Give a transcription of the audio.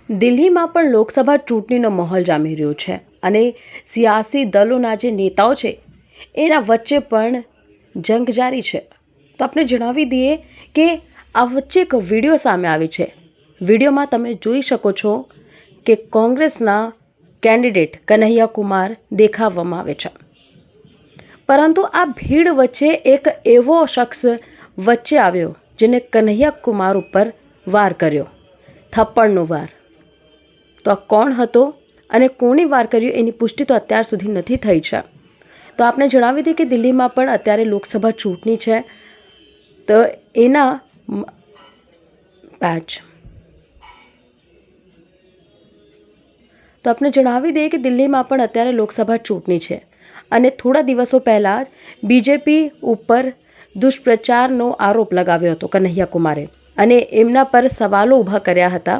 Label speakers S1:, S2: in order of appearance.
S1: દિલ્હીમાં પણ લોકસભા ચૂંટણીનો માહોલ જામી રહ્યો છે અને સિયાસી દળોના જે નેતાઓ છે એના વચ્ચે પણ જંગ જારી છે. તો આપણે જણાવી દઈએ કે આ વચ્ચે એક વિડીયો સામે આવી છે. વિડીયોમાં તમે જોઈ શકો છો કે કોંગ્રેસના કેન્ડિડેટ કન્હૈયા કુમાર દેખાવવામાં આવે છે, પરંતુ આ ભીડ વચ્ચે એક એવો શખ્સ વચ્ચે આવ્યો જેને કન્હૈયા કુમાર ઉપર વાર કર્યો, થપ્પડનો વાર. તો આ કોણ હતો અને કોણે વાર કર્યો એની પુષ્ટિ તો અત્યાર સુધી નથી થઈ છે. તો આપણે જણાવી દઈએ કે દિલ્હીમાં પણ અત્યારે લોકસભા ચૂંટણી છે, તો એના તો આપણે જણાવી દઈએ કે દિલ્હીમાં પણ અત્યારે લોકસભા ચૂંટણી છે અને થોડા દિવસો પહેલાં જ બીજેપી ઉપર દુષ્પ્રચારનો આરોપ લગાવ્યો હતો કન્હૈયા કુમારે અને એમના પર સવાલો ઊભા કર્યા હતા